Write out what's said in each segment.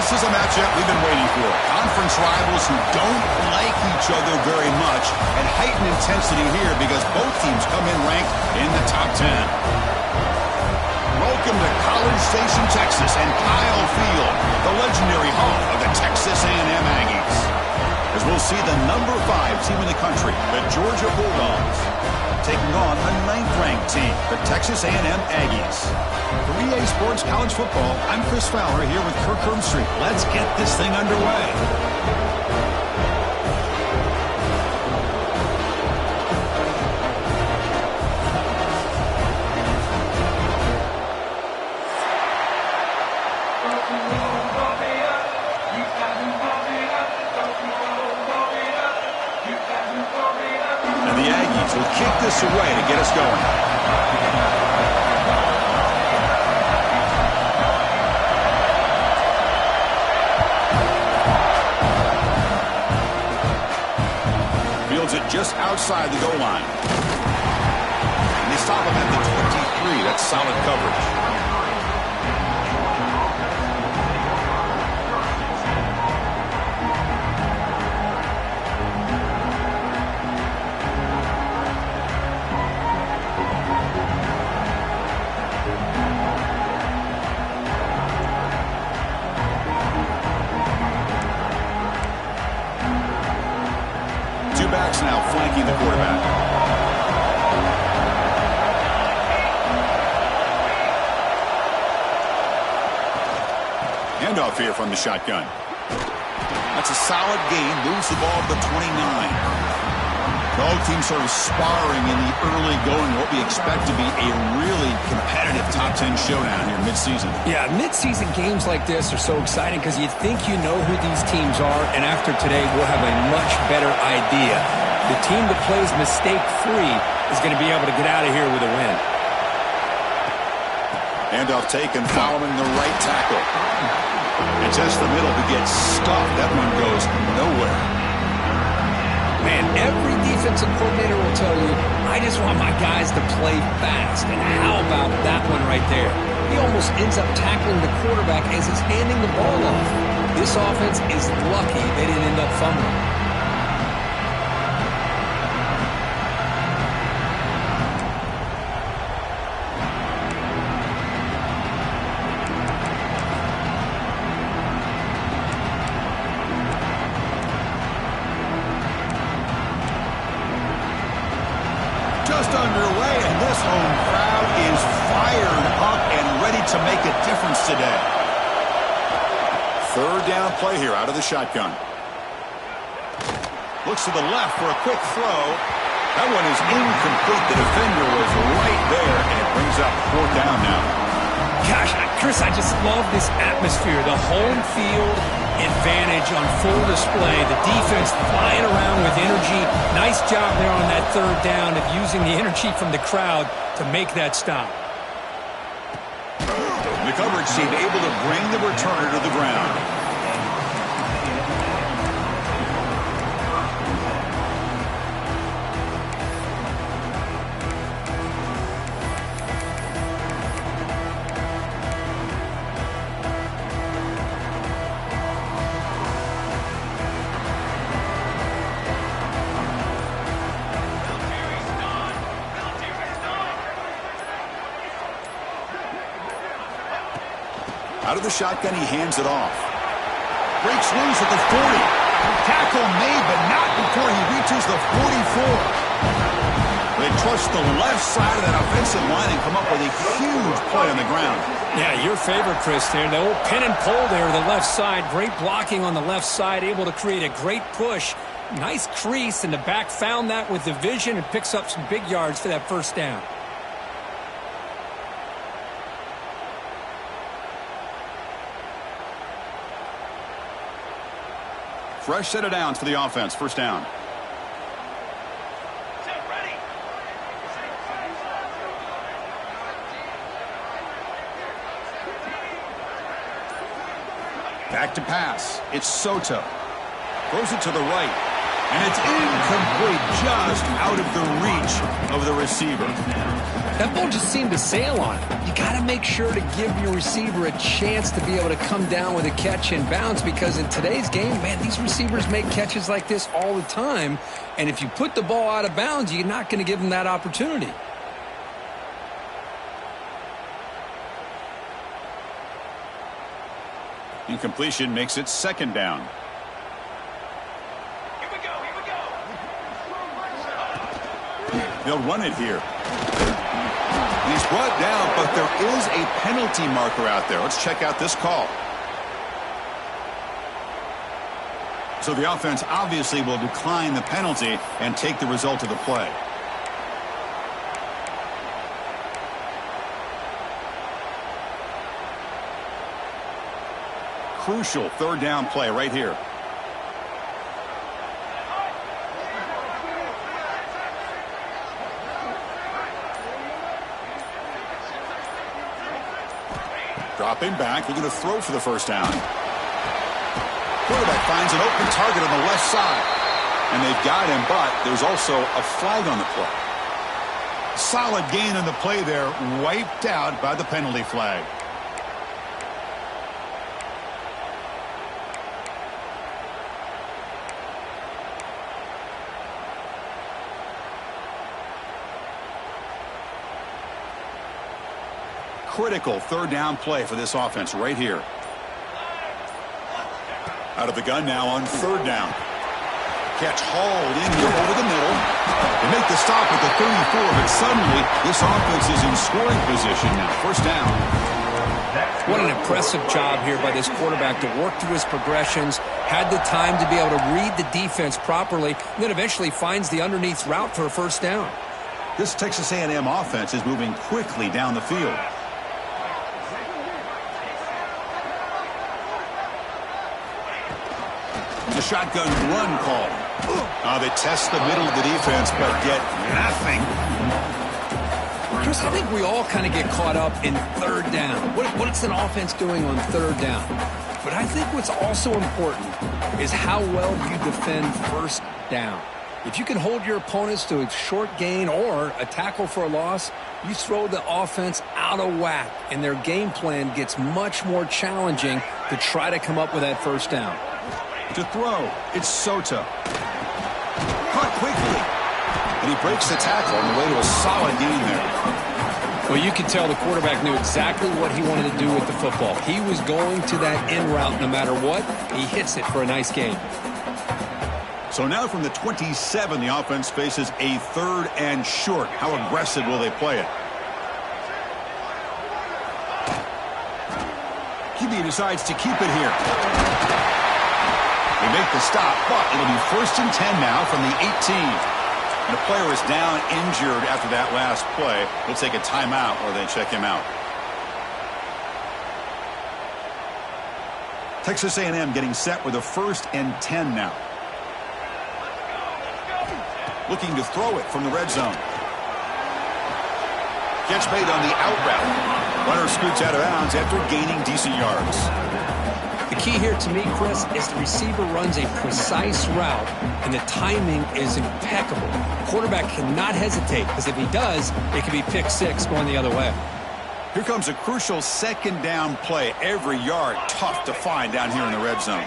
This is a matchup we've been waiting for. Conference rivals who don't like each other very much, and heightened intensity here because both teams come in ranked in the top 10. Welcome to College Station, Texas, and Kyle Field, the legendary home of the Texas A&M Aggies. As we'll see the number 5 team in the country, the Georgia Bulldogs, taking on the 9th-ranked team, the Texas A&M Aggies. For EA Sports College Football, I'm Chris Fowler here with Kirk Herbstreit. Let's get this thing underway. Will kick this away to get us going. Fields it just outside the goal line. And they stop him at the 23. That's solid coverage. Backs now flanking the quarterback. Handoff here from the shotgun. That's a solid gain. Moves the ball to the 29. Both teams sort of sparring in the early going, what we expect to be a really competitive top 10 showdown here mid-season. Yeah, mid-season games like this are so exciting because you think you know who these teams are, and after today we'll have a much better idea. The team that plays mistake-free is going to be able to get out of here with a win. Handoff taken following the right tackle. It's just the middle who gets stuffed. That one goes nowhere. Man, every defensive coordinator will tell you, I just want my guys to play fast. And how about that one right there? He almost ends up tackling the quarterback as he's handing the ball off. This offense is lucky they didn't end up fumbling. Just underway, and this home crowd is fired up and ready to make a difference today. Third down play here out of the shotgun. Looks to the left for a quick throw. That one is incomplete. The defender was right there, and it brings up 4th down now. Gosh, Chris, I just love this atmosphere. The home field advantage on full display. The defense flying around with energy. Nice job there on that 3rd down of using the energy from the crowd to make that stop. The coverage team able to bring the returner to the ground. Out of the shotgun, he hands it off. Breaks loose at the 40. Tackle made, but not before he reaches the 44. They trust the left side of that offensive line and come up with a huge play on the ground. Yeah, your favorite, Chris, there. The old pin and pull there, the left side. Great blocking on the left side, able to create a great push. Nice crease, and the back found that with the vision and picks up some big yards for that 1st down. Fresh set of downs for the offense. 1st down. Back to pass. It's Soto. Throws it to the right. And it's incomplete, just out of the reach of the receiver. That ball just seemed to sail on it. You got to make sure to give your receiver a chance to be able to come down with a catch and bounce, because in today's game, man, these receivers make catches like this all the time. And if you put the ball out of bounds, you're not going to give them that opportunity. Incompletion makes it second down. They'll run it here. And he's brought down, but there is a penalty marker out there. Let's check out this call. So the offense obviously will decline the penalty and take the result of the play. Crucial third down play right here. Dropping back, looking to throw for the first down. Quarterback finds an open target on the left side. And they've got him, but there's also a flag on the play. Solid gain on the play there, wiped out by the penalty flag. Critical third down play for this offense right here. Out of the gun now on third down. Catch hauled in here over the middle. They make the stop at the 34, but suddenly this offense is in scoring position now. First down. What an impressive job here by this quarterback to work through his progressions, had the time to be able to read the defense properly, and then eventually finds the underneath route for a first down. This Texas A&M offense is moving quickly down the field. The shotgun run call. They test the middle of the defense, but get nothing. Chris, I think we all kind of get caught up in third down. What's an offense doing on third down? But I think what's also important is how well you defend first down. If you can hold your opponents to a short gain or a tackle for a loss, you throw the offense out of whack, and their game plan gets much more challenging to try to come up with that first down. To throw, it's Sota. Caught quickly. And he breaks the tackle on the way to a solid gain there. Well, you could tell the quarterback knew exactly what he wanted to do with the football. He was going to that in route no matter what. He hits it for a nice gain. So now from the 27, the offense faces a third and short. How aggressive will they play it? QB decides to keep it here. They make the stop, but it'll be first and 10 now from the 18. And the player is down injured after that last play. They'll take a timeout or they check him out. Texas A&M getting set with a first and 10 now. Looking to throw it from the red zone. Catch made on the out route. Runner scoots out of bounds after gaining decent yards. The key here to me, Chris, is the receiver runs a precise route, and the timing is impeccable. The quarterback cannot hesitate, because if he does, it could be pick six going the other way. Here comes a crucial second down play. Every yard tough to find down here in the red zone.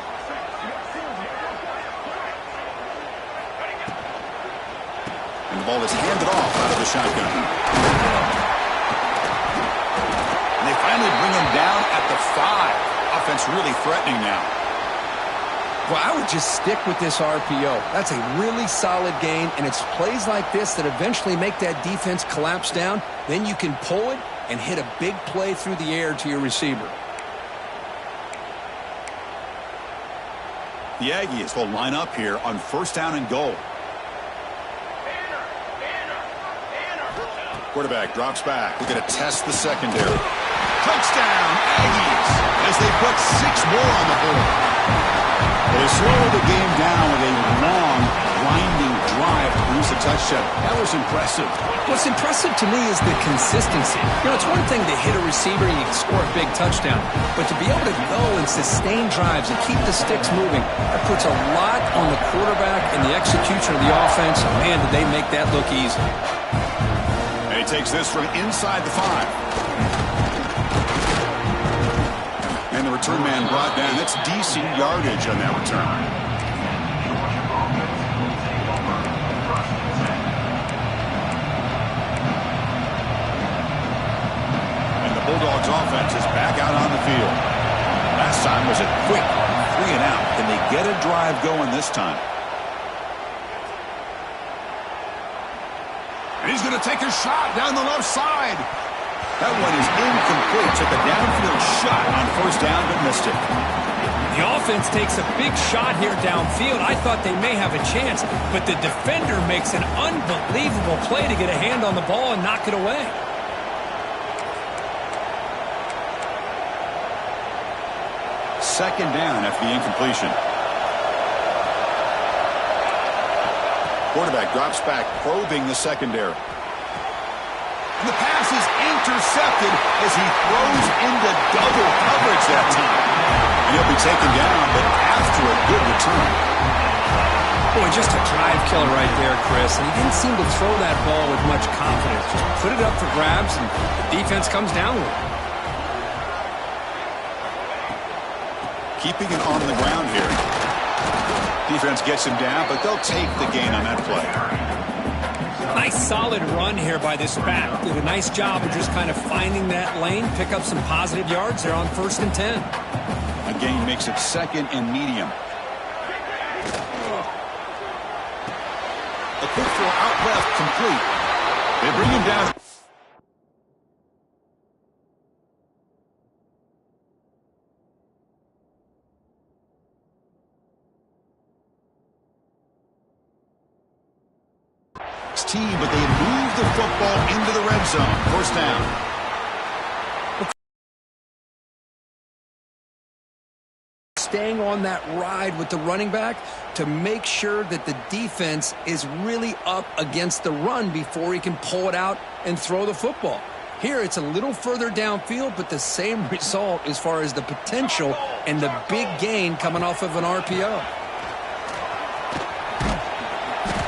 And the ball is handed off out of the shotgun. And they finally bring him down at the 5. Offense really threatening now. Well, I would just stick with this RPO. That's a really solid gain, and it's plays like this that eventually make that defense collapse down. Then you can pull it and hit a big play through the air to your receiver. The Aggies will line up here on first down and goal. Quarterback drops back. We're going to test the secondary. Touchdown, Aggies, as they put 6 more on the board. They slow the game down with a long, winding drive to produce a touchdown. That was impressive. What's impressive to me is the consistency. You know, it's one thing to hit a receiver and you can score a big touchdown, but to be able to go and sustain drives and keep the sticks moving, that puts a lot on the quarterback and the execution of the offense. Man, did they make that look easy. And he he takes this from inside the 5. And the return man brought down. That's decent yardage on that return. Bulldogs offense is back out on the field. Last time was a quick 3 and out. Can they get a drive going this time? And he's going to take a shot down the left side. That one is incomplete. Took a downfield shot on first down, but missed it. The offense takes a big shot here downfield. I thought they may have a chance, but the defender makes an unbelievable play to get a hand on the ball and knock it away. Second down after the incompletion. Quarterback drops back, probing the secondary. And the pass is intercepted as he throws into double coverage that time. And he'll be taken down, but after a good return. Boy, just a drive killer right there, Chris. And he didn't seem to throw that ball with much confidence. Just put it up for grabs, and the defense comes down with it. Keeping it on the ground here. Defense gets him down, but they'll take the gain on that play. Nice solid run here by this back. Did a nice job of just kind of finding that lane, pick up some positive yards there on 1st and 10. A gain makes it 2nd and medium. A quick throw out left, complete. They bring him down. Team, but they move the football into the red zone. First down. Staying on that ride with the running back to make sure that the defense is really up against the run before he can pull it out and throw the football. Here it's a little further downfield, but the same result as far as the potential and the big gain coming off of an RPO.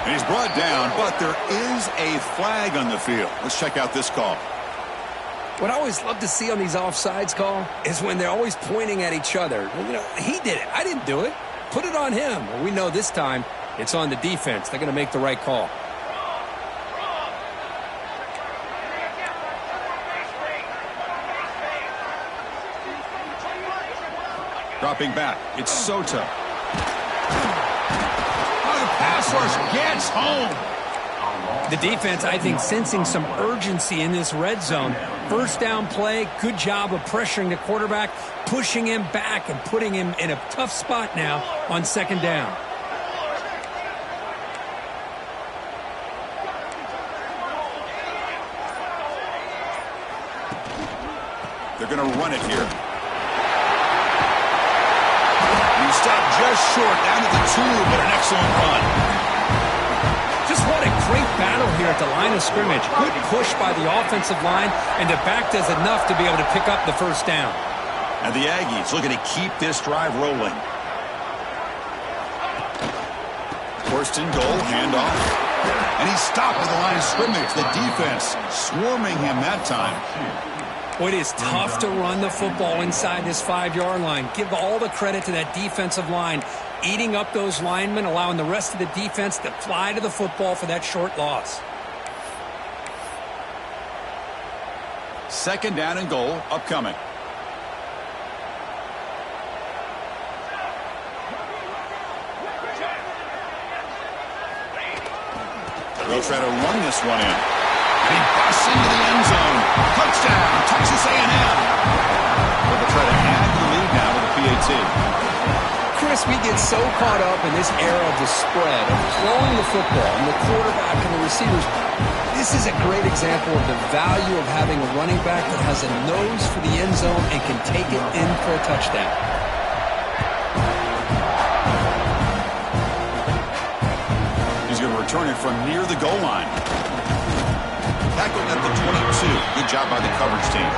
And he's brought down, but there is a flag on the field. Let's check out this call. What I always love to see on these offsides call is when they're always pointing at each other. You know, he did it. I didn't do it. Put it on him. Well, we know this time it's on the defense. They're going to make the right call. Dropping back. It's Soto. Pass rush gets home. The defense, I think, sensing some urgency in this red zone. First down play, good job of pressuring the quarterback, pushing him back and putting him in a tough spot now on 2nd down. They're going to run it here. He stopped just short down to the 2, but an excellent run. Just what a great battle here at the line of scrimmage. Good push by the offensive line, and the back does enough to be able to pick up the first down. And the Aggies looking to keep this drive rolling. 1st and goal, handoff. And he stopped at the line of scrimmage. The defense swarming him that time. Well, it is tough to run the football inside this 5-yard line. Give all the credit to that defensive line, eating up those linemen, allowing the rest of the defense to fly to the football for that short loss. 2nd down and goal, upcoming. They'll try to run this one in. And he busts into the end zone. Touchdown, Texas A&M. They'll try to add to the lead now with a PAT. Chris, we get so caught up in this era of the spread, of throwing the football, and the quarterback and the receivers. This is a great example of the value of having a running back that has a nose for the end zone and can take it in for a touchdown. He's going to return it from near the goal line. Tackled at the 22. Good job by the coverage team.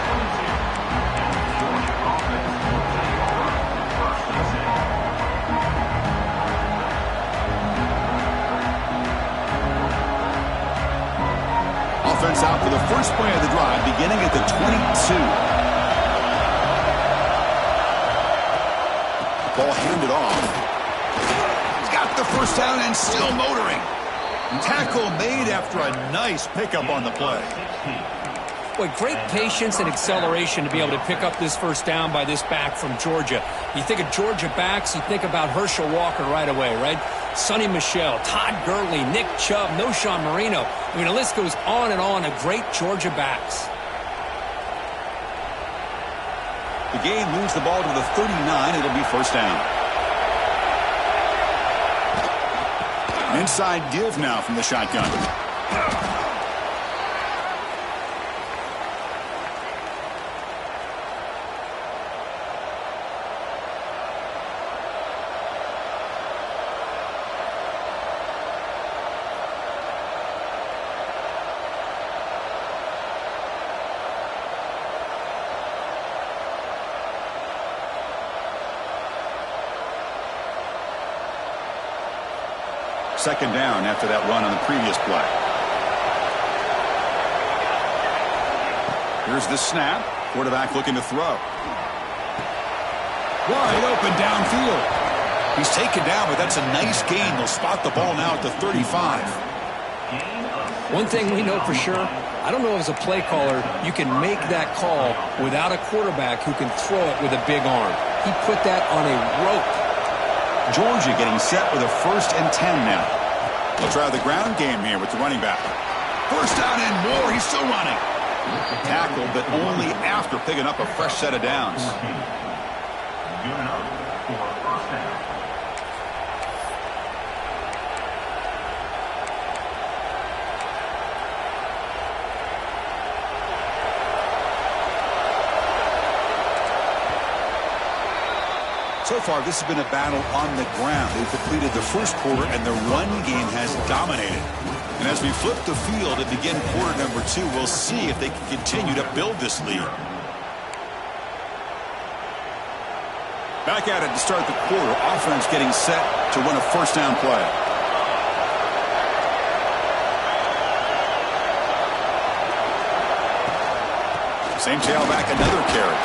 Offense out for the first play of the drive beginning at the 22. Ball handed off. He's got the first down and still motoring. Tackle made after a nice pickup on the play. Boy, great patience and acceleration to be able to pick up this first down by this back from Georgia. You think of Georgia backs, you think about Herschel Walker right away, right? Sonny Michel, Todd Gurley, Nick Chubb, Noshawn Marino. I mean, the list goes on and on of great Georgia backs. The game moves the ball to the 39. It'll be first down. Inside give now from the shotgun. Second down after that run on the previous play. Here's the snap. Quarterback looking to throw. Wide open downfield. He's taken down, but that's a nice gain. They'll spot the ball now at the 35. One thing we know for sure, I don't know as a play caller, you can make that call without a quarterback who can throw it with a big arm. He put that on a rope. Georgia getting set with a 1st and 10 now. They'll try the ground game here with the running back. First down and more. He's still running. Tackled, but only after picking up a fresh set of downs. So far, this has been a battle on the ground. They've completed the first quarter, and the run game has dominated. And as we flip the field and begin quarter number 2, we'll see if they can continue to build this lead. Back at it to start the quarter. Offense getting set to run a first down play. Same tailback, another carry.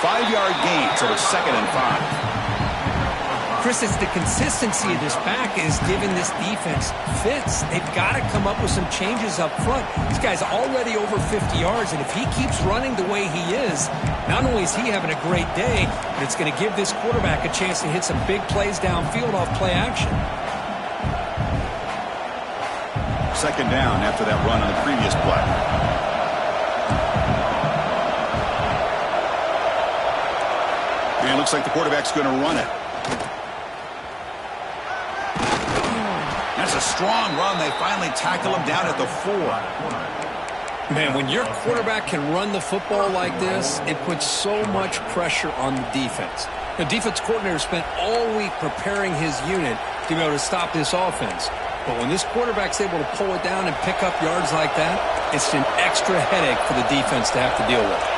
5-yard gain, so it's 2nd and 5. Chris, it's the consistency of this back is giving this defense fits. They've got to come up with some changes up front. This guy's already over 50 yards, and if he keeps running the way he is, not only is he having a great day, but it's going to give this quarterback a chance to hit some big plays downfield off play action. Second down after that run on the previous play. And it looks like the quarterback's going to run it. That's a strong run. They finally tackle him down at the 4. Man, when your quarterback can run the football like this, it puts so much pressure on the defense. The defense coordinator spent all week preparing his unit to be able to stop this offense. But when this quarterback's able to pull it down and pick up yards like that, it's an extra headache for the defense to have to deal with.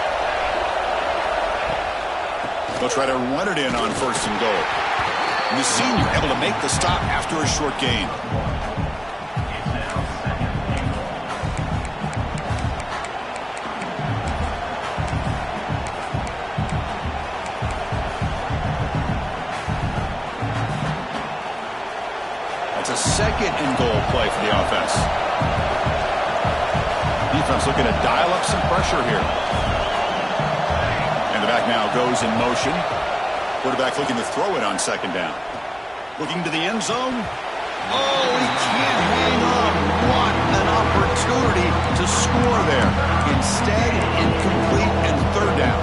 They'll try to run it in on 1st and goal. And the senior able to make the stop after a short gain. That's a 2nd and goal play for the offense. Defense looking to dial up some pressure here. And the back now goes in motion. Quarterback looking to throw it on 2nd down. Looking to the end zone. Oh, he can't hang on. What an opportunity to score there. Instead, incomplete and 3rd down.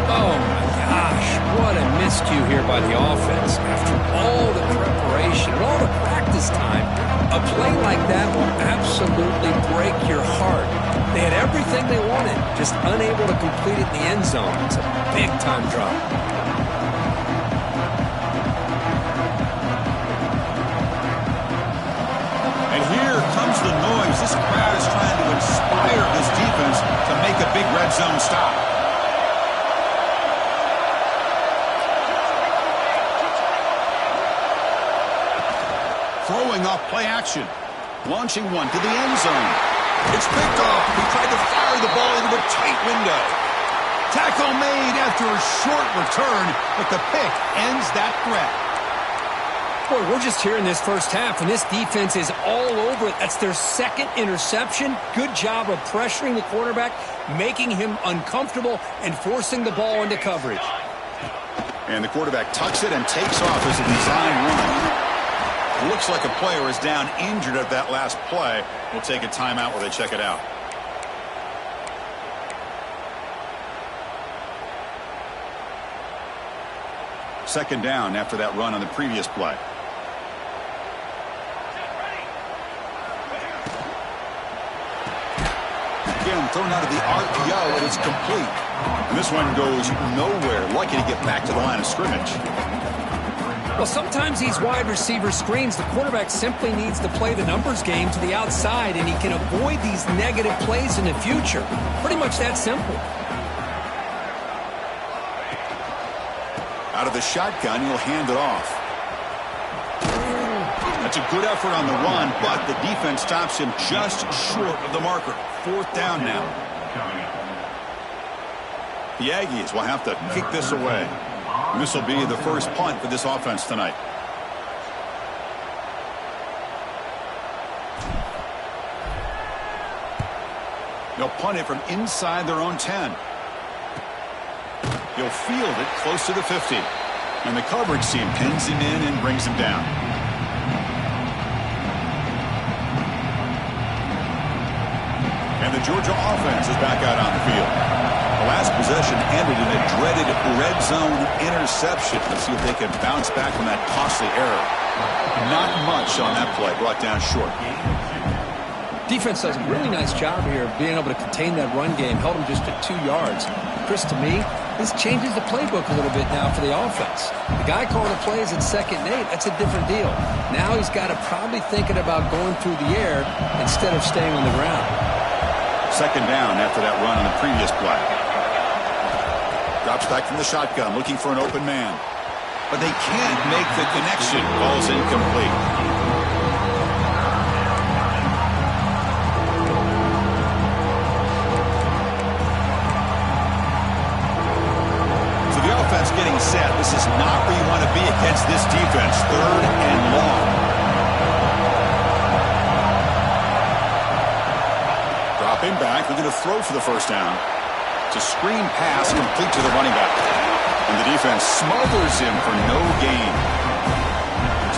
Oh, my gosh. What a miscue here by the offense. After all the preparation and all the practice time, a play like that will absolutely break your heart. They had everything they wanted, just unable to complete it in the end zone. It's a big-time drop. And here comes the noise. This crowd is trying to inspire this defense to make a big red zone stop. Throwing off play action. Launching one to the end zone. It's picked off. He tried to fire the ball into a tight window. Tackle made after a short return, but the pick ends that threat. Boy, we're just here in this first half, and this defense is all over it. That's their second interception. Good job of pressuring the quarterback, making him uncomfortable, and forcing the ball into coverage. And the quarterback tucks it and takes off as a design run. Looks like a player is down injured at that last play. We'll take a timeout while they check it out. Second down after that run on the previous play. Again, thrown out of the RPO, and it's complete. And this one goes nowhere. Lucky to get back to the line of scrimmage. Well, sometimes these wide receiver screens, the quarterback simply needs to play the numbers game to the outside, and he can avoid these negative plays in the future. Pretty much that simple. Out of the shotgun, he'll hand it off. That's a good effort on the run, but the defense stops him just short of the marker. Fourth down now. The Aggies will have to kick this away. And this will be the first punt for this offense tonight. They'll punt it from inside their own 10. He'll field it close to the 50. And the coverage team pins him in and brings him down. And the Georgia offense is back out on the field. The last possession ended in a dreaded red zone interception. Let's see if they can bounce back from that costly error. Not much on that play, brought down short. Defense does a really nice job here of being able to contain that run game. Held him just at 2 yards. Chris, to me, this changes the playbook a little bit now for the offense. The guy calling the plays at 2nd and 8, that's a different deal. Now he's got to probably thinking about going through the air instead of staying on the ground. Second down after that run on the previous play. Drops back from the shotgun, looking for an open man. But they can't make the connection. Ball's incomplete. So the offense getting set. This is not where you want to be against this defense. 3rd and long. Dropping back. They're going to throw for the first down. It's a screen pass complete to the running back. And the defense smothers him for no gain.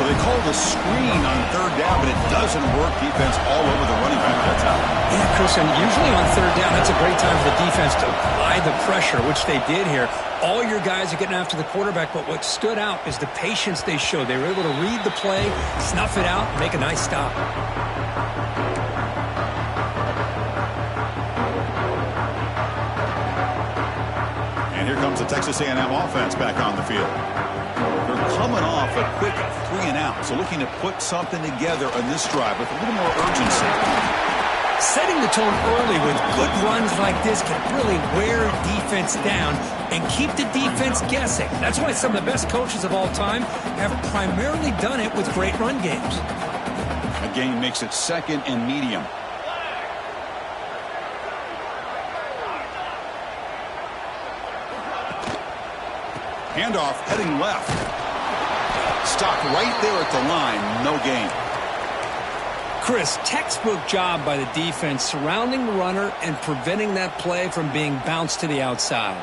So they call the screen on 3rd down, but it doesn't work. Defense all over the running back that time. Yeah, Chris, and usually on 3rd down, that's a great time for the defense to apply the pressure, which they did here. All your guys are getting after the quarterback, but what stood out is the patience they showed. They were able to read the play, snuff it out, and make a nice stop. Here comes the Texas A&M offense back on the field. They're coming off a quick 3-and-out, so looking to put something together on this drive with a little more urgency. Setting the tone early with good runs like this can really wear defense down and keep the defense guessing. That's why some of the best coaches of all time have primarily done it with great run games. A gain makes it 2nd and medium. Handoff heading left. Stopped right there at the line. No gain. Chris, textbook job by the defense surrounding the runner and preventing that play from being bounced to the outside.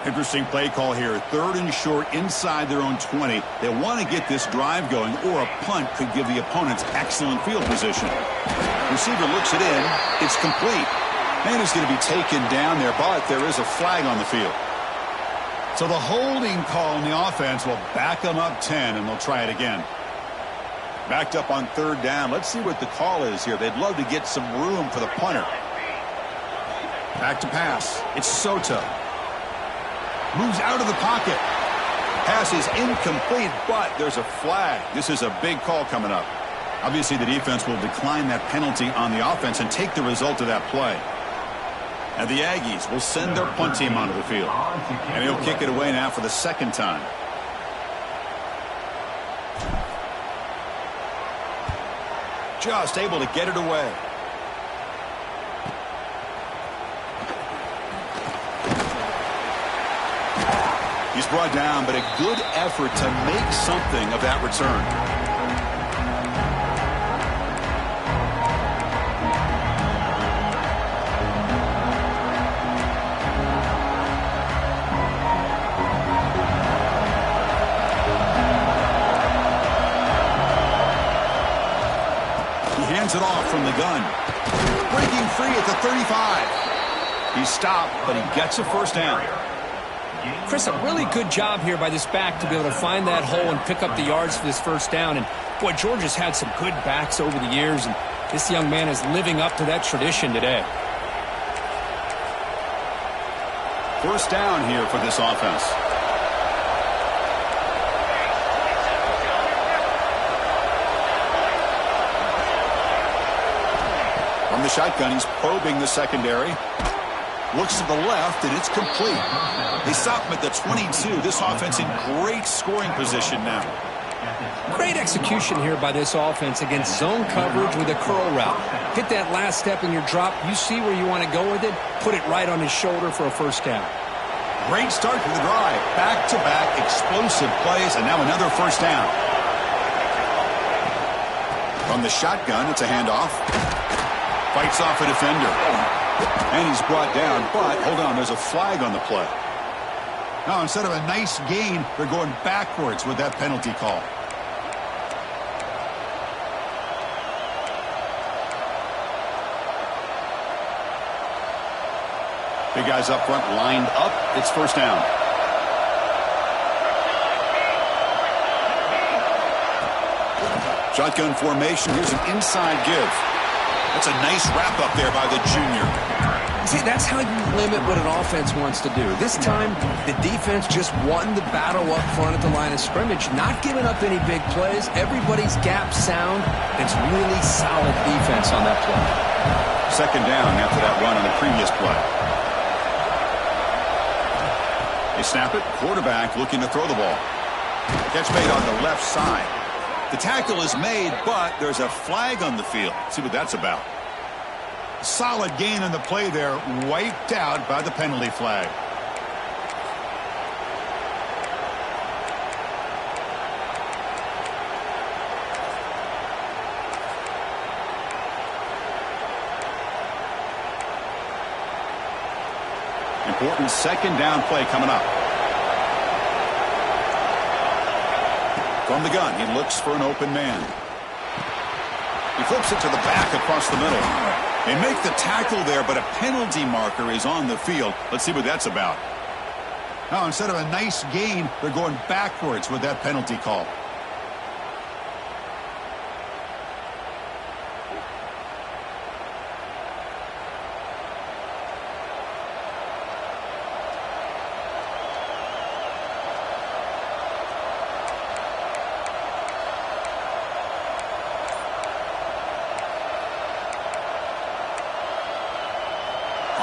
Interesting play call here. 3rd and short inside their own 20. They want to get this drive going, or a punt could give the opponents excellent field position. Receiver looks it in. It's complete. Man is going to be taken down there, but there is a flag on the field. So the holding call in the offense will back them up 10, and they'll try it again. Backed up on 3rd down. Let's see what the call is here. They'd love to get some room for the punter. Back to pass. It's Soto. Moves out of the pocket. Pass is incomplete, but there's a flag. This is a big call coming up. Obviously, the defense will decline that penalty on the offense and take the result of that play. And the Aggies will send their punt team onto the field. And he'll kick it away now for the 2nd time. Just able to get it away. He's brought down, but a good effort to make something of that return. He hands it off from the gun. Breaking free at the 35. He's stopped, but he gets a first down. Chris, a really good job here by this back to be able to find that hole and pick up the yards for this first down. And, boy, Georgia's had some good backs over the years, and this young man is living up to that tradition today. First down here for this offense. From the shotgun, he's probing the secondary. Looks to the left, and it's complete. They stop him at the 22. This offense in great scoring position now. Great execution here by this offense against zone coverage with a curl route. Hit that last step in your drop. You see where you want to go with it. Put it right on his shoulder for a first down. Great start to the drive. Back-to-back explosive plays, and now another first down. From the shotgun, it's a handoff. Fights off a defender. And he's brought down, but hold on, there's a flag on the play. Now, instead of a nice gain, they're going backwards with that penalty call. Big guys up front lined up. It's first down. Shotgun formation. Here's an inside give. That's a nice wrap up there by the junior. See, that's how you limit what an offense wants to do. This time, the defense just won the battle up front at the line of scrimmage, not giving up any big plays. Everybody's gap sound. It's really solid defense on that play. Second down after that run on the previous play. They snap it. Quarterback looking to throw the ball. Catch made on the left side. The tackle is made, but there's a flag on the field. Let's see what that's about. Solid gain on the play there, wiped out by the penalty flag. Important second down play coming up. From the gun, he looks for an open man. He flips it to the back across the middle. They make the tackle there, but a penalty marker is on the field. Let's see what that's about. Now, instead of a nice gain, they're going backwards with that penalty call.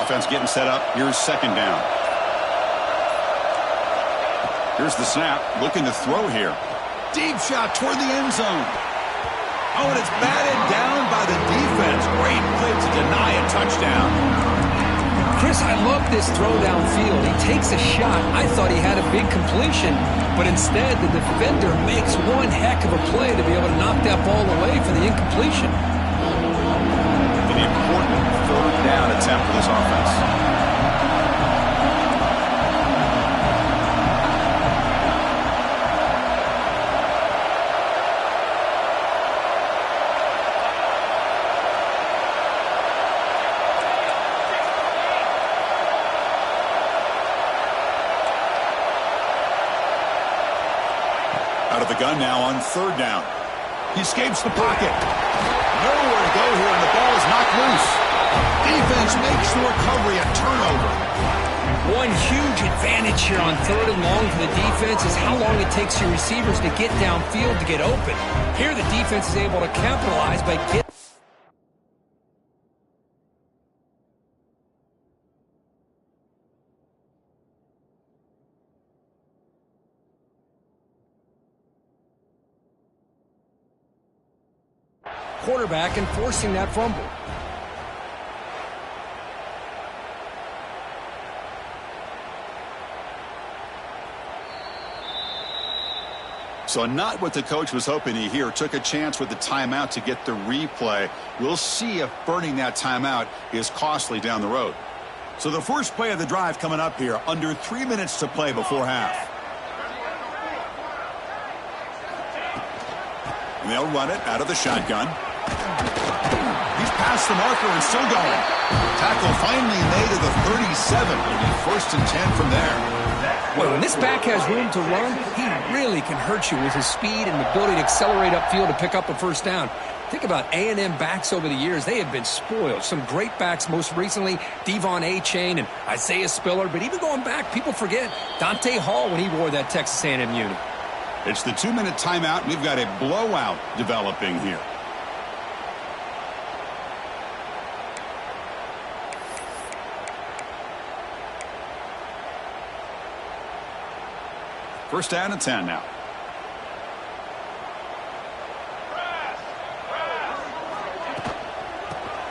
Offense getting set up. Here's second down. Here's the snap. Looking to throw here. Deep shot toward the end zone. Oh, and it's batted down by the defense. Great play to deny a touchdown. Chris, I love this throw downfield. He takes a shot. I thought he had a big completion, but instead the defender makes one heck of a play to be able to knock that ball away for the incompletion. An important third down attempt for this offense. Out of the gun now on third down. He escapes the pocket. Nowhere to go here, and the ball is knocked loose. Defense makes the recovery a turnover. One huge advantage here on third and long for the defense is how long it takes your receivers to get downfield to get open. Here the defense is able to capitalize by getting... quarterback and forcing that fumble. So not what the coach was hoping to hear. Took a chance with the timeout to get the replay. We'll see if burning that timeout is costly down the road. So the first play of the drive coming up here. Under 3 minutes to play before half. And they'll run it out of the shotgun. He's past the marker and still going. Tackle finally made to the 37. It'll be 1st and 10 from there. Well, when this back has room to run, he really can hurt you with his speed and the ability to accelerate upfield to pick up a first down. Think about A&M backs over the years. They have been spoiled. Some great backs, most recently Devon A-Chain and Isaiah Spiller. But even going back, people forget Dante Hall when he wore that Texas A&M uni. It's the 2-minute timeout. We've got a blowout developing here. First down and 10 now.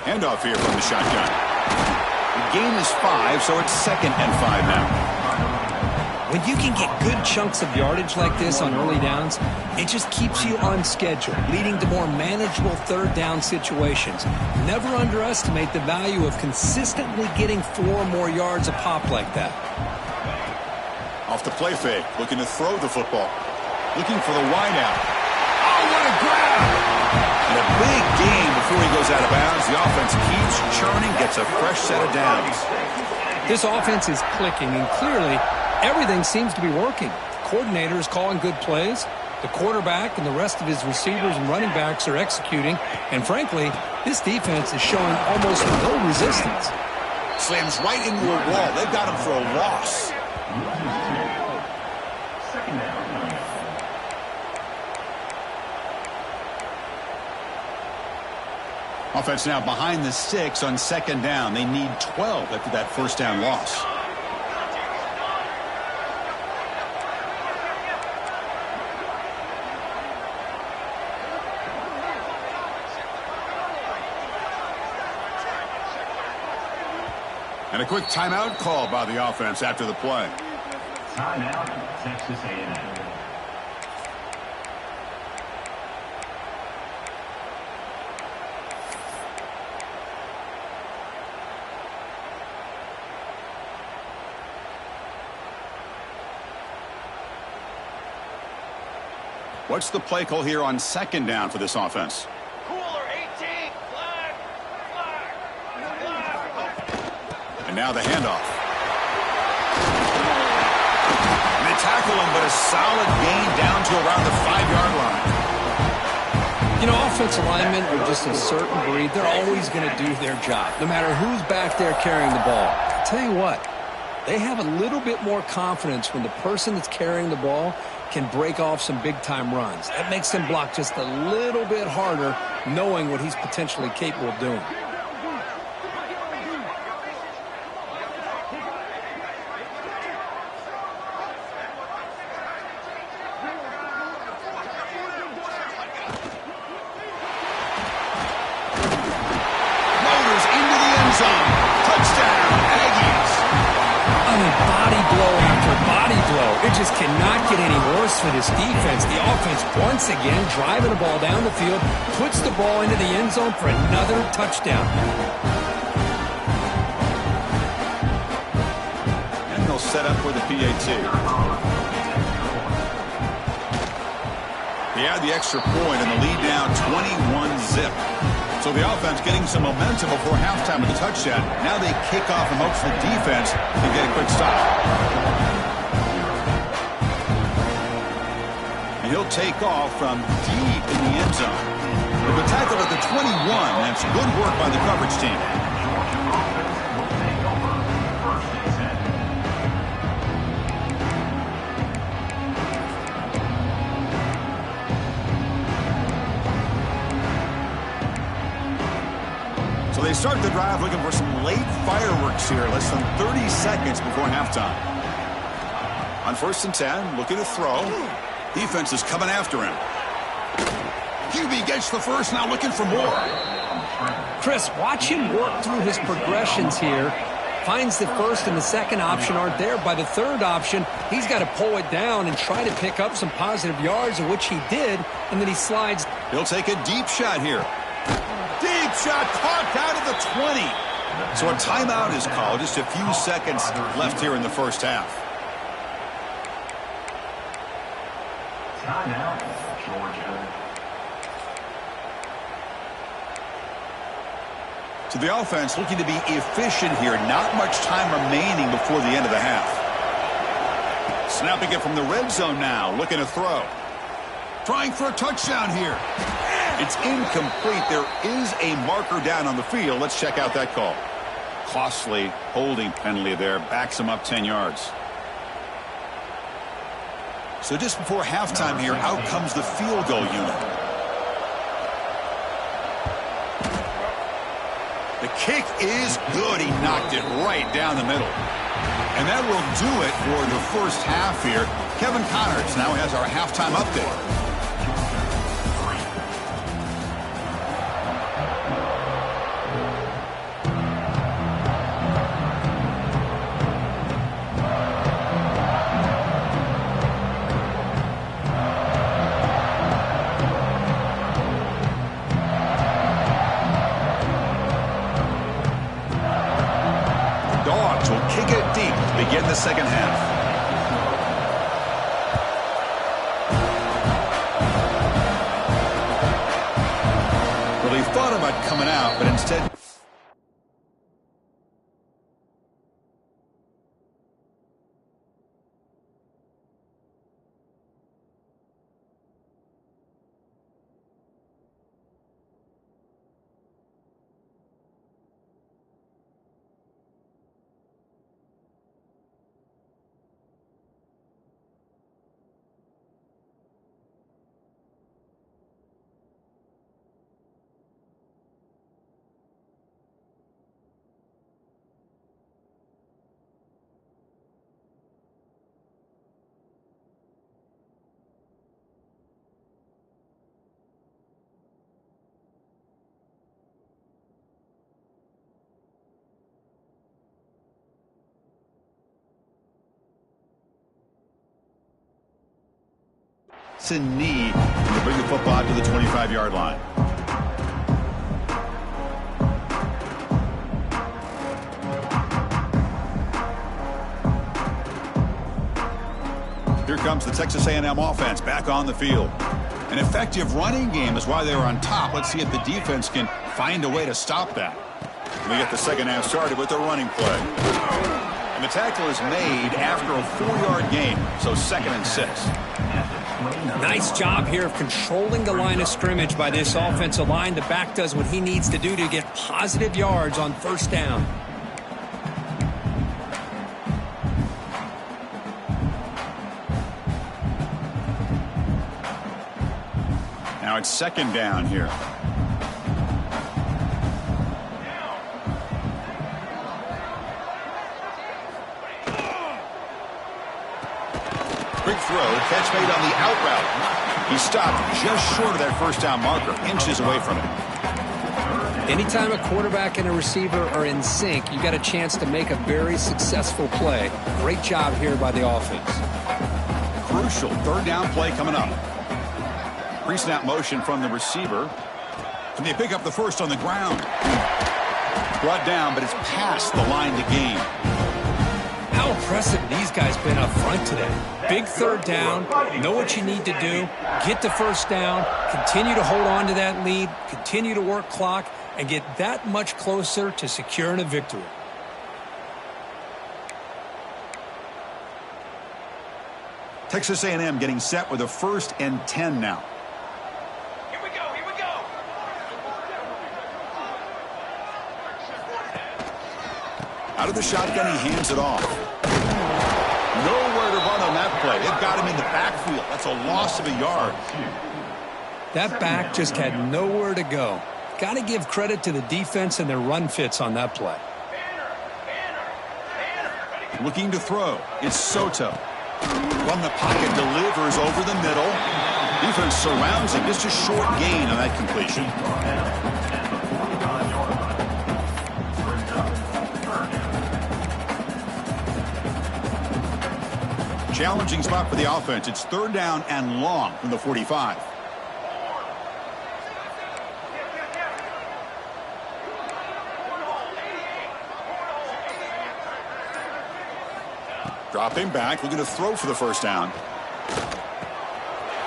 Handoff here from the shotgun. The gain is 5, so it's 2nd and 5 now. When you can get good chunks of yardage like this on early downs, it just keeps you on schedule, leading to more manageable third down situations. Never underestimate the value of consistently getting 4 or more yards a pop like that. Off the play fake, looking to throw the football. Looking for the wideout. Oh, what a grab! And a big gain before he goes out of bounds. The offense keeps churning, gets a fresh set of downs. This offense is clicking, and clearly everything seems to be working. The coordinator is calling good plays. The quarterback and the rest of his receivers and running backs are executing. And frankly, this defense is showing almost no resistance. Slams right into a wall. They've got him for a loss. Offense now behind the 6 on 2nd down. They need 12 after that first down loss. And a quick timeout call by the offense after the play. Timeout, Texas A&M. What's the play call here on 2nd down for this offense? Cooler 18, flag. And now the handoff. And they tackle him, but a solid gain down to around the 5-yard line. You know, offensive linemen are just a certain breed. They're always going to do their job, no matter who's back there carrying the ball. I'll tell you what, they have a little bit more confidence when the person that's carrying the ball can break off some big-time runs. That makes them block just a little bit harder, knowing what he's potentially capable of doing. Motors into the end zone. Touchdown, Aggies. I mean, body blow after body blow. It just cannot get any worse for this defense. The offense, once again, driving the ball down the field, puts the ball into the end zone for another touchdown. And they'll set up for the PAT. He had the extra point and the lead down 21-zip. So the offense getting some momentum before halftime with the touchdown. Now they kick off and hopes the defense can get a quick stop. And he'll take off from deep in the end zone. With the tackle at the 21, that's good work by the coverage team. So they start the drive looking for some late fireworks here, less than 30 seconds before halftime. On 1st and 10, looking to throw. Defense is coming after him. QB gets the first, now looking for more. Chris, watch him work through his progressions here. Finds the first and the second option aren't there. By the third option, he's got to pull it down and try to pick up some positive yards, of which he did, and then he slides. He'll take a deep shot here. Deep shot caught out of the 20. So a timeout is called. Just a few seconds left here in the first half. Timeout, Georgia. So the offense looking to be efficient here. Not much time remaining before the end of the half. Snapping it from the red zone now. Looking to throw. Trying for a touchdown here. It's incomplete. There is a marker down on the field. Let's check out that call. Costly holding penalty there. Backs him up 10 yards. So just before halftime here, out comes the field goal unit. The kick is good. He knocked it right down the middle. And that will do it for the first half here. Kevin Connors now has our halftime update. Begin the second half. Well, he thought about coming out, but instead... in need to bring the football out to the 25-yard line. Here comes the Texas A&M offense back on the field. An effective running game is why they were on top. Let's see if the defense can find a way to stop that. We get the second half started with the running play. And the tackle is made after a 4-yard gain, so 2nd and 6. Nice job here of controlling the line of scrimmage by this offensive line. The back does what he needs to do to get positive yards on first down. Now it's 2nd down here. Quick throw, catch made on the out route. He stopped just short of that first down marker, inches away from it. Anytime a quarterback and a receiver are in sync, you got a chance to make a very successful play. Great job here by the offense. Crucial 3rd down play coming up. Pre-snap motion from the receiver. Can they pick up the first on the ground? Brought down, but it's past the line to gain. How impressive these guys been up front today. Big 3rd down, know what you need to do, get the first down, continue to hold on to that lead, continue to work clock, and get that much closer to securing a victory. Texas A&M getting set with a 1st and 10 now. Here we go, here we go. Out of the shotgun, he hands it off. Nowhere to run on that play. They've got him in the backfield. That's a loss of a yard. That back just had nowhere to go. Got to give credit to the defense and their run fits on that play. Looking to throw. It's Soto. From the pocket, delivers over the middle. Defense surrounds him. Just a short gain on that completion. Challenging spot for the offense. It's 3rd down and long from the 45. Dropping back, looking to throw for the 1st down.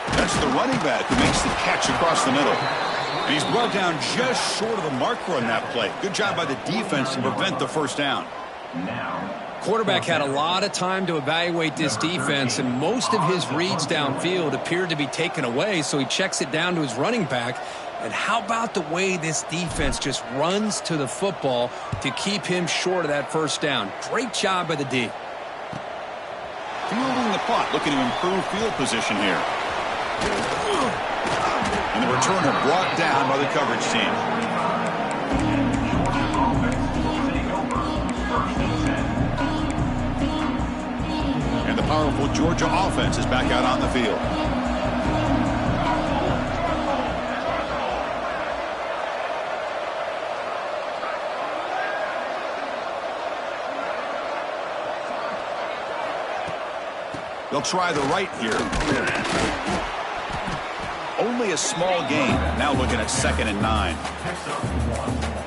That's the running back who makes the catch across the middle. And he's brought down just short of the marker on that play. Good job by the defense to prevent the 1st down. Quarterback had a lot of time to evaluate this defense, and most of his reads downfield appeared to be taken away, so he checks it down to his running back. And how about the way this defense just runs to the football to keep him short of that 1st down? Great job by the D. Fielding the punt, looking to improve field position here. And the returner brought down by the coverage team. And the powerful Georgia offense is back out on the field. They'll try the right here. Only a small gain. Now looking at 2nd and 9.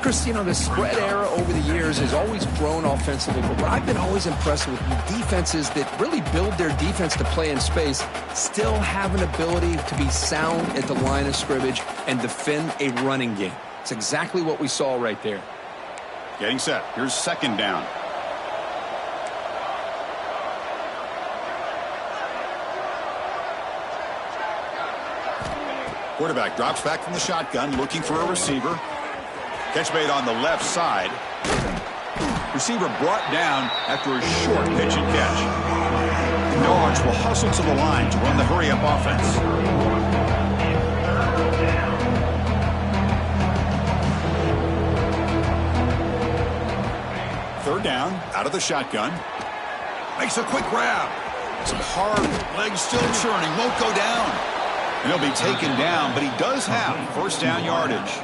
Chris, you know, the spread era over the years has always grown offensively, but what I've been always impressed with defenses that really build their defense to play in space still have an ability to be sound at the line of scrimmage and defend a running game. It's exactly what we saw right there. Getting set. Here's 2nd down. Quarterback drops back from the shotgun, looking for a receiver. Catch made on the left side. Receiver brought down after a short pitch and catch. Dogs will hustle to the line to run the hurry-up offense. 3rd down, out of the shotgun. Makes a quick grab. Some hard legs still churning, won't go down. And he'll be taken down, but he does have 1st down yardage.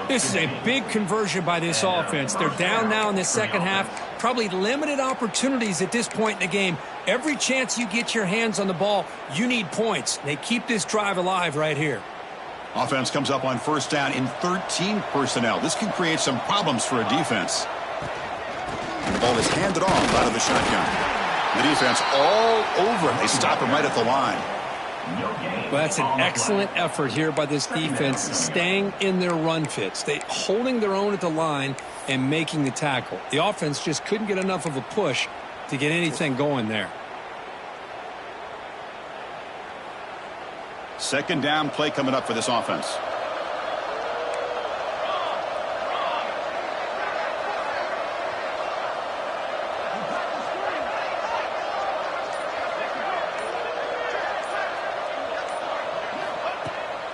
This is a big conversion by this offense. They're down now in the 2nd half. Probably limited opportunities at this point in the game. Every chance you get your hands on the ball, you need points. They keep this drive alive right here. Offense comes up on 1st down in 13 personnel. This can create some problems for a defense. And the ball is handed off out of the shotgun. The defense all over him. They stop him right at the line. Well, that's an excellent effort here by this defense, staying in their run fits. They holding their own at the line and making the tackle. The offense just couldn't get enough of a push to get anything going there. 2nd down play coming up for this offense.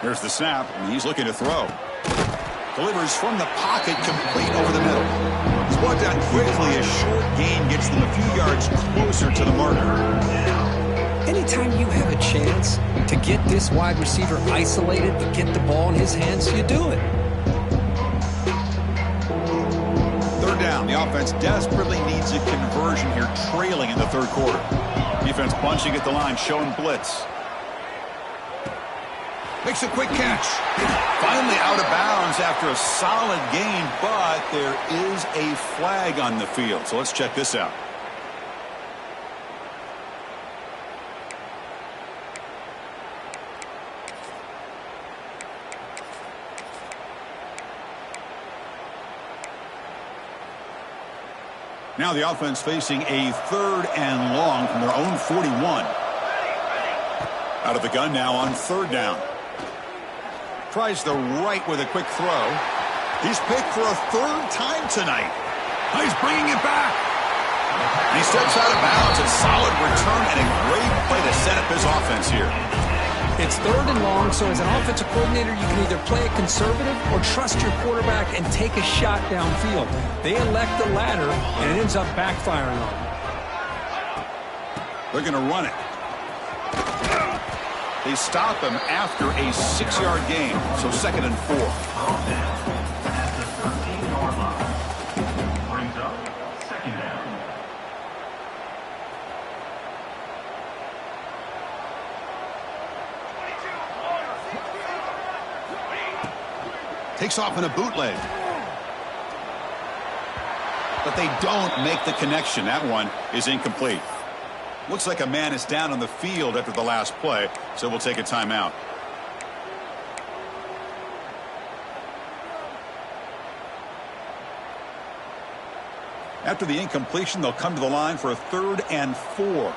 Here's the snap, and he's looking to throw. Delivers from the pocket, complete over the middle. He's brought down quickly. A short gain gets them a few yards closer to the marker. Anytime you have a chance to get this wide receiver isolated and get the ball in his hands, you do it. 3rd down. The offense desperately needs a conversion here, trailing in the 3rd quarter. Defense bunching at the line, showing blitz. Makes a quick catch. Finally out of bounds after a solid gain, but there is a flag on the field. So let's check this out. Now the offense facing a 3rd and long from their own 41. Out of the gun now on 3rd down. Tries the right with a quick throw. He's picked for a 3rd time tonight. He's bringing it back. And he steps out of bounds. A solid return and a great play to set up his offense here. It's 3rd and long, so as an offensive coordinator, you can either play it conservative or trust your quarterback and take a shot downfield. They elect the latter, and it ends up backfiring on them. They're going to run it. They stop him after a 6-yard gain, so 2nd and 4. At the 13-yard line. Brings up 2nd down. Takes off in a bootleg. But they don't make the connection. That one is incomplete. Looks like a man is down on the field after the last play, so we'll take a timeout. After the incompletion, they'll come to the line for a 3rd and 4.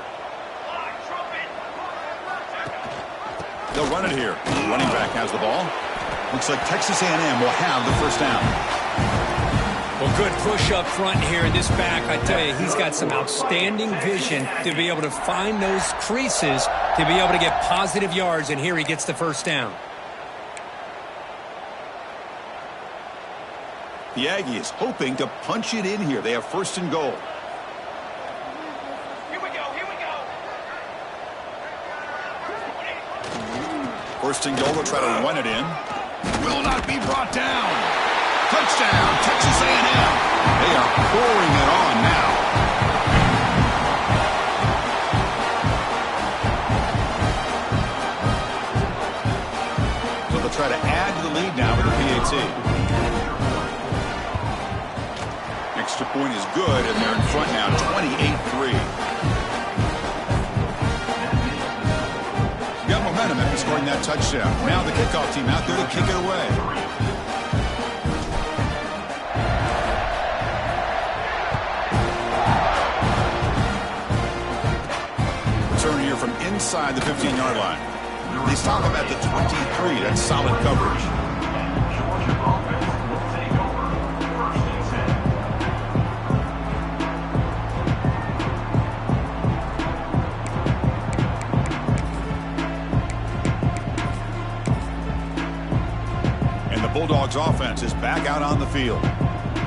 They'll run it here. The running back has the ball. Looks like Texas A&M will have the first down. Well, good push up front here in this back. I tell you, he's got some outstanding vision to be able to find those creases, to be able to get positive yards, and here he gets the first down. The Aggies hoping to punch it in here. They have 1st and goal. Here we go, here we go. 1st and goal, they'll try to run it in. Will not be brought down. Touchdown, Texas A&M. They are pouring it on now. So they'll try to add to the lead now with the PAT. Extra point is good, and they're in front now, 28-3. Got momentum after scoring that touchdown. Now the kickoff team out there to kick it away. Return here from inside the 15-yard line. They stop him at the 23. That's solid coverage. Bulldogs offense is back out on the field.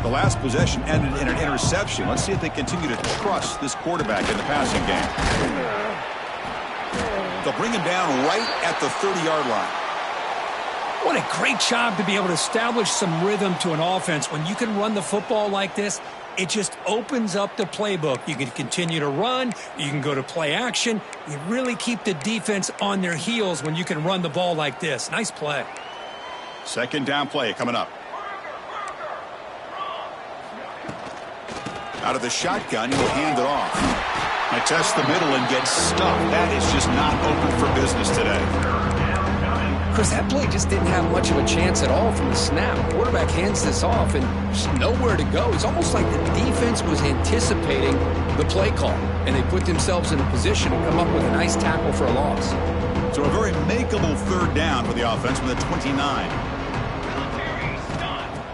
The last possession ended in an interception. Let's see if they continue to trust this quarterback in the passing game. They'll bring him down right at the 30-yard line. What a great job to be able to establish some rhythm to an offense. When you can run the football like this, it just opens up the playbook. You can continue to run. You can go to play action. You really keep the defense on their heels when you can run the ball like this. Nice play. 2nd down play coming up. Out of the shotgun, he'll hand it off. I test the middle and get stuffed. That is just not open for business today. Chris, that play just didn't have much of a chance at all from the snap. The quarterback hands this off and just nowhere to go. It's almost like the defense was anticipating the play call, and they put themselves in a position to come up with a nice tackle for a loss. So a very makeable 3rd down for the offense with a 29.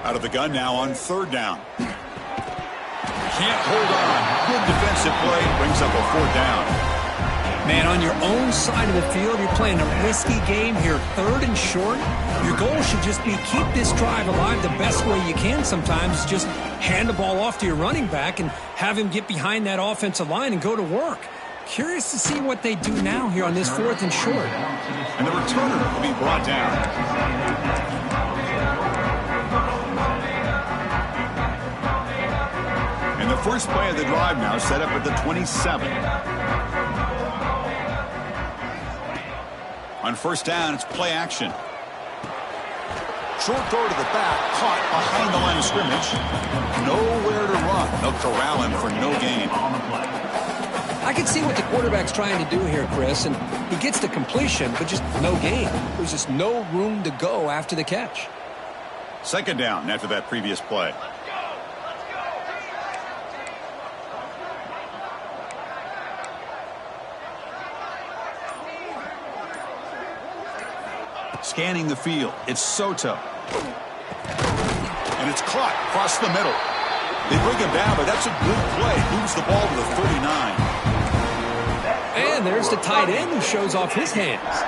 Out of the gun now on 3rd down. Can't hold on. Good defensive play. Brings up a 4th down. Man, on your own side of the field, you're playing a risky game here, 3rd and short. Your goal should just be keep this drive alive the best way you can sometimes. Just hand the ball off to your running back and have him get behind that offensive line and go to work. Curious to see what they do now here on this 4th and short. And the returner will be brought down. And the first play of the drive now set up at the 27. On 1st down, it's play action. Short throw to the back, caught behind the line of scrimmage. Nowhere to run. They'll corral him for no gain. I can see what the quarterback's trying to do here, Chris, and he gets the completion, but just no gain. There's just no room to go after the catch. 2nd down after that previous play. Scanning the field, it's Soto. And it's caught across the middle. They bring him down, but that's a good play. Moves the ball to the 39. And there's the tight end who shows off his hands.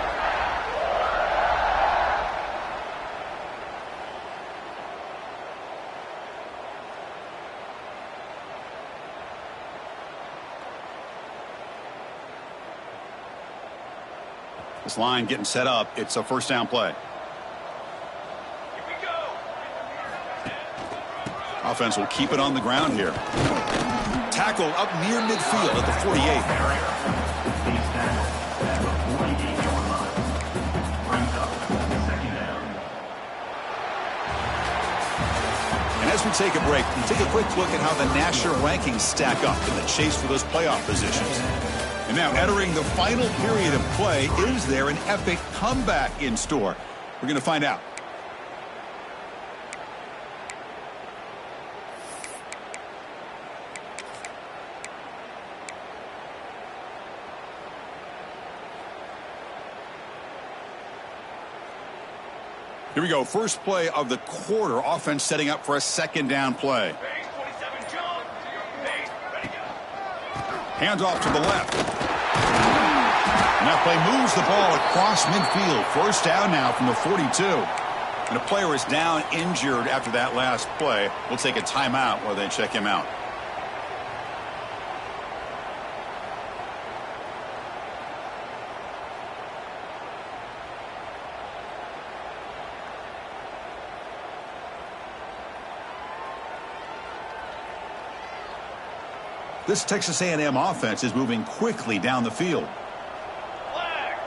This line getting set up. It's a 1st down play. Offense will keep it on the ground here. Tackle up near midfield at the 48. take a break and take a quick look at how the national rankings stack up in the chase for those playoff positions. And now entering the final period of play, is there an epic comeback in store? We're going to find out. Here we go. First play of the quarter. Offense setting up for a second down play. Base 27, John. Base, ready, go. Hands off to the left. And that play moves the ball across midfield. First down now from the 42. And a player is down injured after that last play. We'll take a timeout while they check him out. This Texas A&M offense is moving quickly down the field. Flag.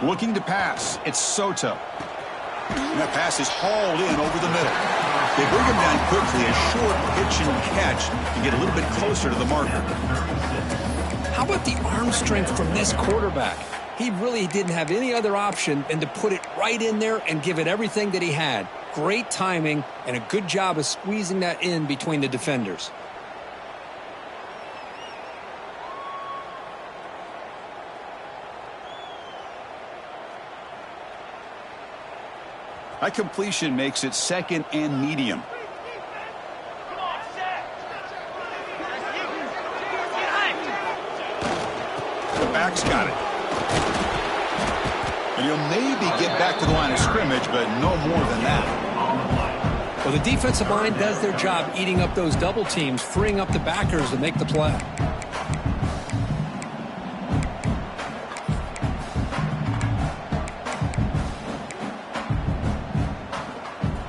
Looking to pass. It's Soto. And that pass is hauled in over the middle. They bring him down quickly. A short pitch and catch to get a little bit closer to the marker. How about the arm strength from this quarterback? He really didn't have any other option than to put it right in there and give it everything that he had. Great timing and a good job of squeezing that in between the defenders. That completion makes it second and medium. Come on, set. The back's got it. And he'll maybe get back to the line of scrimmage, but no more than that. Well, the defensive line does their job eating up those double teams, freeing up the backers to make the play.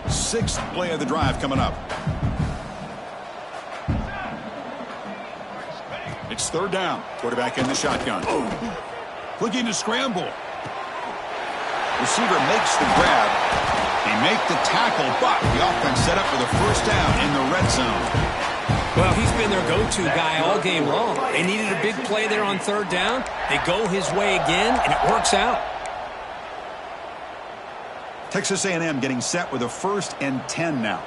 Sixth play of the drive coming up. It's third down. Quarterback in the shotgun. Looking to scramble. Receiver makes the grab. They make the tackle, but the offense set up for the first down in the red zone. Well, he's been their go-to guy all game long. They needed a big play there on third down. They go his way again, and it works out. Texas A&M getting set with a 1st and 10 now.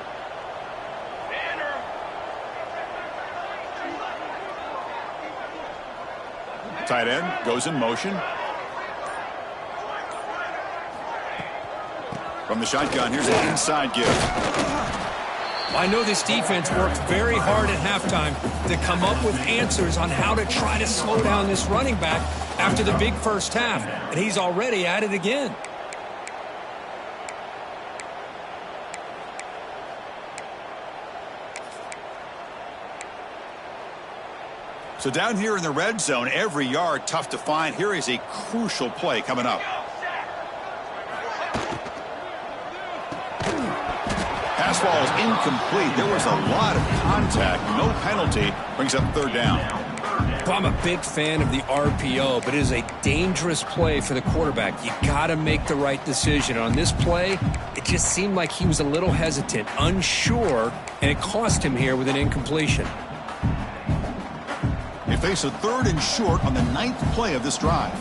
Banner. Tight end goes in motion. From the shotgun, here's an inside give. I know this defense worked very hard at halftime to come up with answers on how to try to slow down this running back after the big first half, and he's already at it again. So down here in the red zone, every yard tough to find. Here is a crucial play coming up. Pass ball is incomplete. There was a lot of contact. No penalty. Brings up third down. Well, I'm a big fan of the RPO, but it is a dangerous play for the quarterback. You got to make the right decision. On this play, it just seemed like he was a little hesitant, unsure, and it cost him here with an incompletion. They face a 3rd and short on the 9th play of this drive.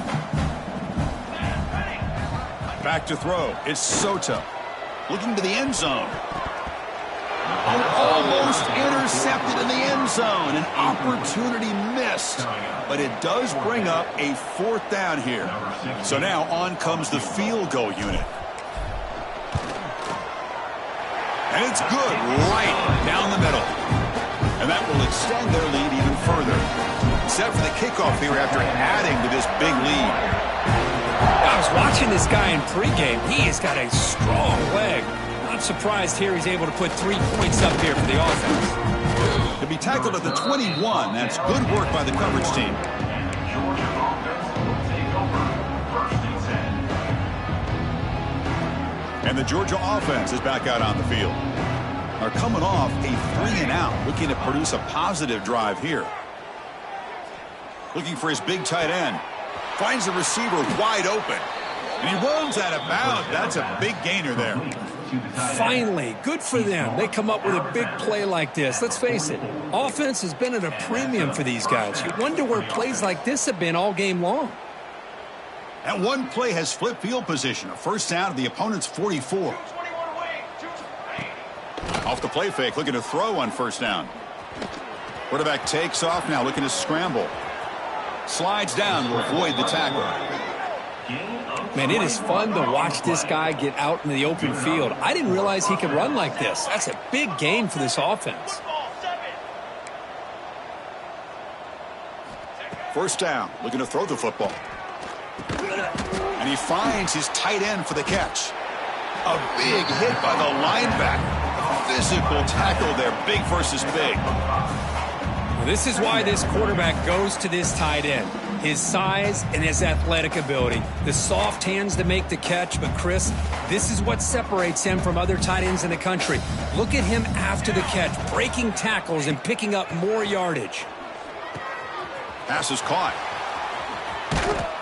Back to throw. It's Soto. Looking to the end zone. Almost intercepted in the end zone. An opportunity missed. But it does bring up a 4th down here. So now on comes the field goal unit. And it's good right down the middle. And that will extend their lead even further. Set for the kickoff here after adding to this big lead. I was watching this guy in pregame. He has got a strong leg. Not surprised here he's able to put 3 points up here for the offense. To be tackled at the 21, that's good work by the coverage team. Georgia offense will take over 1st and 10. And the Georgia offense is back out on the field. Are coming off a 3 and out, looking to produce a positive drive here. Looking for his big tight end. Finds the receiver wide open. And he runs out of bounds. That's a big gainer there. Finally, good for them. They come up with a big play like this. Let's face it, offense has been at a premium for these guys. You wonder where plays like this have been all game long. And one play has flipped field position. A first down to the opponent's 44. Off the play fake, looking to throw on first down. Quarterback takes off now, looking to scramble. Slides down to avoid the tackle. Man, it is fun to watch this guy get out in the open field. I didn't realize he could run like this. That's a big gain for this offense. First down, looking to throw the football. And he finds his tight end for the catch. A big hit by the linebacker. Physical tackle there, big versus big. Well, this is why this quarterback goes to this tight end. His size and his athletic ability. The soft hands to make the catch, but Chris, this is what separates him from other tight ends in the country. Look at him after the catch, breaking tackles and picking up more yardage. Pass is caught.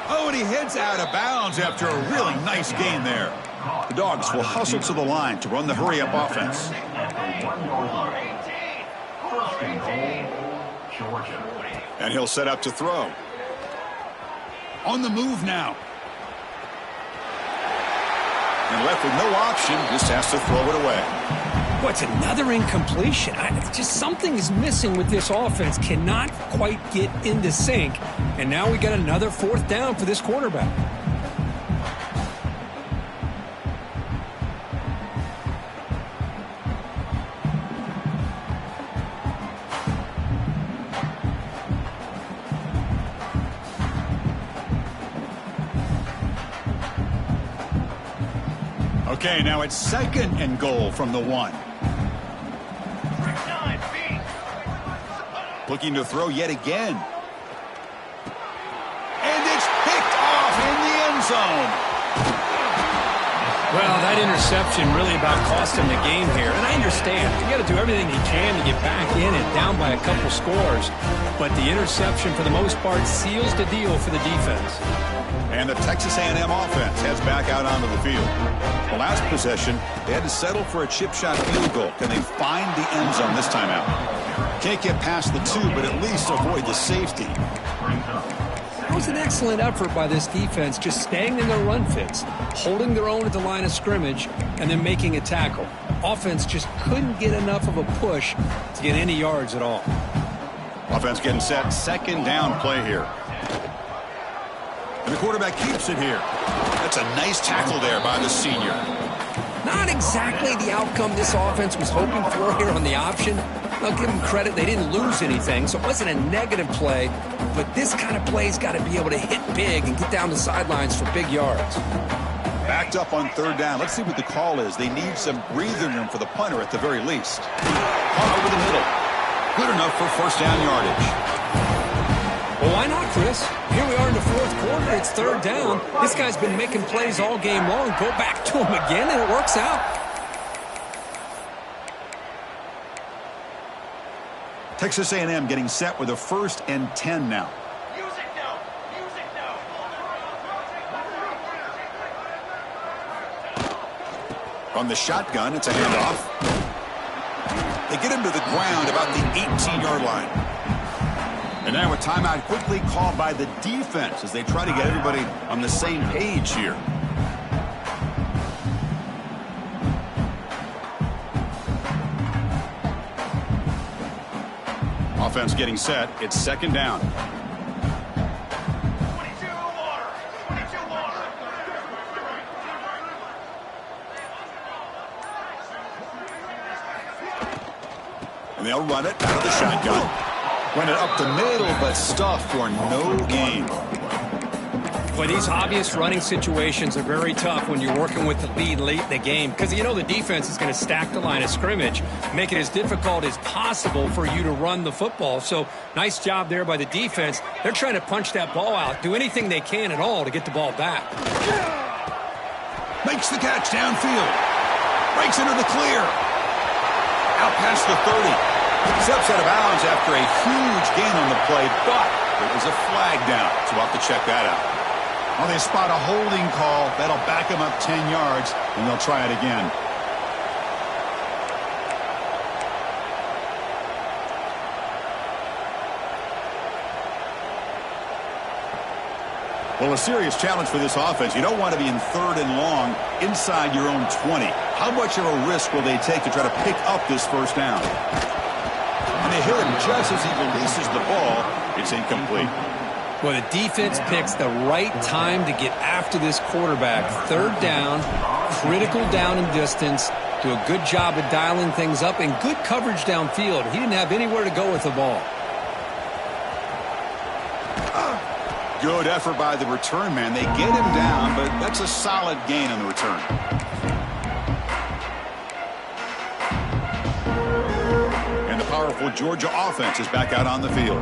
Oh, and he heads out of bounds after a really nice gain there. The Dogs will hustle to the line to run the hurry-up offense. And he'll set up to throw. On the move now. And left with no option, just has to throw it away. What's another incompletion? Just something is missing with this offense. Cannot quite get into sync. And now we got another fourth down for this quarterback. Okay, now it's second and goal from the 1. Looking to throw yet again. And it's picked off in the end zone. Well, that interception really about cost him the game here. And I understand. You got to do everything you can to get back in and down by a couple scores. But the interception, for the most part, seals the deal for the defense. And the Texas A&M offense heads back out onto the field. The last possession, they had to settle for a chip shot field goal. Can they find the end zone this time out? Can't get past the 2, but at least avoid the safety. That was an excellent effort by this defense, just staying in their run fits, holding their own at the line of scrimmage, and then making a tackle. Offense just couldn't get enough of a push to get any yards at all. Offense getting set, second down play here. And the quarterback keeps it here. That's a nice tackle there by the senior. Not exactly the outcome this offense was hoping for here on the option. I'll give them credit, they didn't lose anything, so it wasn't a negative play. But this kind of play's got to be able to hit big and get down the sidelines for big yards. Backed up on third down. Let's see what the call is. They need some breathing room for the punter at the very least. Caught over the middle. Good enough for first down yardage. Well, why not, Chris? Here we are in the fourth quarter. It's third down. This guy's been making plays all game long. Go back to him again, and it works out. Texas A&M getting set with a 1st and 10 now. From the shotgun, it's a handoff. They get him to the ground about the 18-yard line. And now a timeout quickly called by the defense as they try to get everybody on the same page here. Offense getting set. It's second down. And they'll run it out of the shotgun. Run it up the middle, but stuffed for no gain. Boy, these obvious running situations are very tough when you're working with the lead late in the game because you know the defense is going to stack the line of scrimmage, make it as difficult as possible for you to run the football. So nice job there by the defense. They're trying to punch that ball out, do anything they can at all to get the ball back. Makes the catch downfield. Breaks into the clear. Out past the 30. Steps out of bounds after a huge gain on the play, but It was a flag down, so we'll have to check that out. Well, they spot a holding call. That'll back them up 10 yards, and they'll try it again. Well, a serious challenge for this offense. You don't want to be in 3rd and long inside your own 20. How much of a risk will they take to try to pick up this first down? And they hit him just as he releases the ball. It's incomplete. Well, the defense picks the right time to get after this quarterback. 3rd down, critical down and distance. Do a good job of dialing things up and good coverage downfield. He didn't have anywhere to go with the ball. Good effort by the return man. They get him down, but that's a solid gain on the return. And the powerful Georgia offense is back out on the field.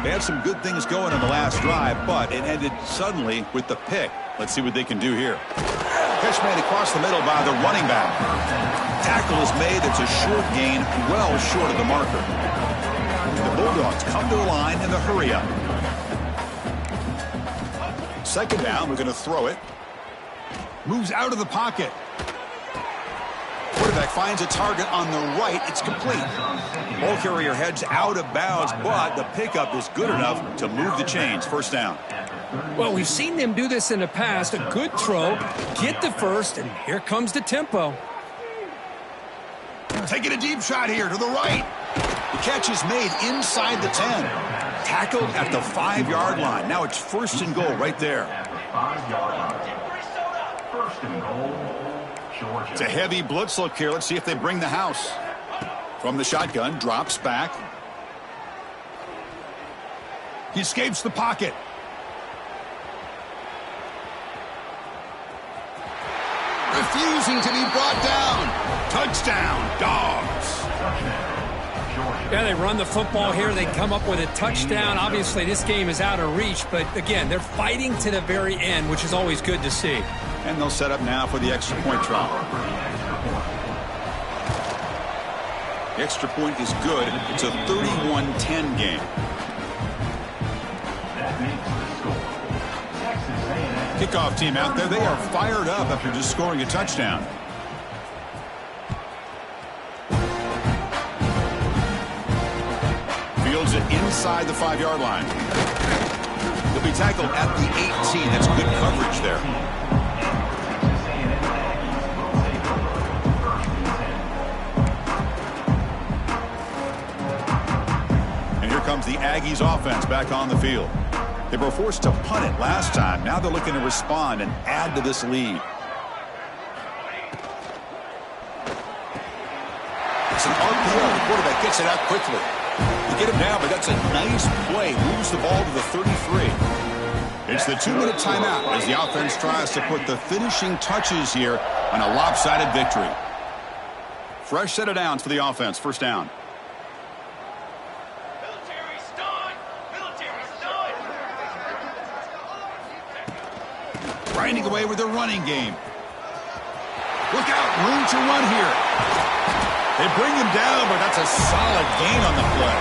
They had some good things going on the last drive, but it ended suddenly with the pick. Let's see what they can do here. Pitch made across the middle by the running back. Tackle is made. It's a short gain, well short of the marker. The Bulldogs come to the line in the hurry-up. 2nd down, we're going to throw it. Moves out of the pocket. Quarterback finds a target on the right. It's complete. Ball carrier heads out of bounds, but the pickup is good enough to move the chains. 1st down. Well, we've seen them do this in the past. A good throw, get the first, and here comes the tempo. Taking a deep shot here to the right. The catch is made inside the 10. Tackled at the 5-yard line. Now it's 1st and goal right there. At the 5-yard line. 1st and goal, Georgia. It's a heavy blitz look here. Let's see if they bring the house. From the shotgun, drops back. He escapes the pocket. Refusing to be brought down. Touchdown, Dogs. Yeah, they run the football here. They come up with a touchdown. Obviously, this game is out of reach, but again, they're fighting to the very end, which is always good to see. And they'll set up now for the extra point try. The extra point is good. It's a 31-10 game. Kickoff team out there. They are fired up after just scoring a touchdown. Fields it inside the 5-yard line. He'll be tackled at the 18. That's good coverage there. And here comes the Aggies offense back on the field. They were forced to punt it last time. Now they're looking to respond and add to this lead. It's an RPO. The quarterback gets it out quickly. You get him down, but that's a nice play. Moves the ball to the 33. It's the 2-minute timeout as the offense tries to put the finishing touches here on a lopsided victory. Fresh set of downs for the offense. 1st down. Grinding away with their running game. Look out, room to run here. They bring him down, but that's a solid gain on the play.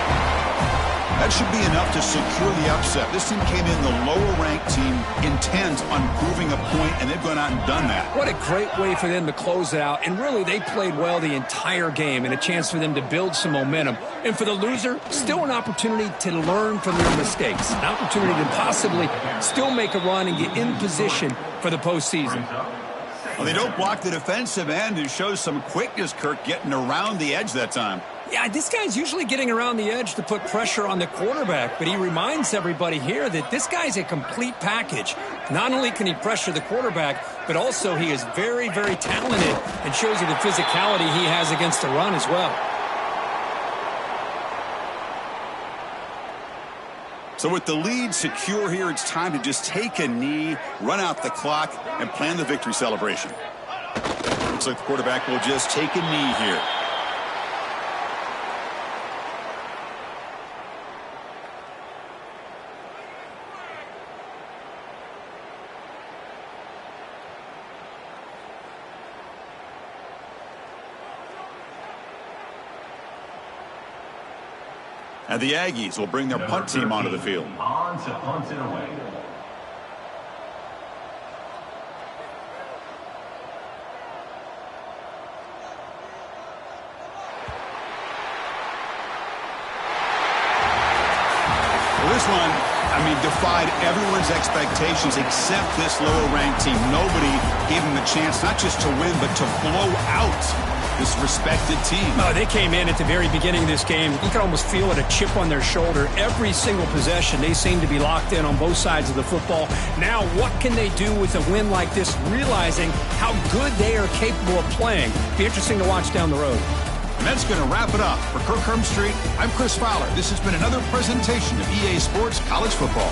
That should be enough to secure the upset. This team came in the lower-ranked team intent on proving a point, and they've gone out and done that. What a great way for them to close it out. And really, they played well the entire game and a chance for them to build some momentum. And for the loser, still an opportunity to learn from their mistakes. An opportunity to possibly still make a run and get in position for the postseason. Well, they don't block the defensive end, who shows some quickness, Kirk, getting around the edge that time. Yeah, this guy's usually getting around the edge to put pressure on the quarterback, but he reminds everybody here that this guy's a complete package. Not only can he pressure the quarterback, but also he is very, very talented and shows you the physicality he has against the run as well. So with the lead secure here, it's time to just take a knee, run out the clock, and plan the victory celebration. Looks like the quarterback will just take a knee here. And the Aggies will bring their punt team onto the field. on to punt it away. This one, defied everyone's expectations except this lower-ranked team. Nobody gave them a chance not just to win, but to blow out this respected team. Oh, they came in at the very beginning of this game. You could almost feel it, a chip on their shoulder. Every single possession, they seem to be locked in on both sides of the football. Now, what can they do with a win like this, realizing how good they are capable of playing? Be interesting to watch down the road. And that's going to wrap it up. For Kirk Street, I'm Chris Fowler. This has been another presentation of EA Sports College Football.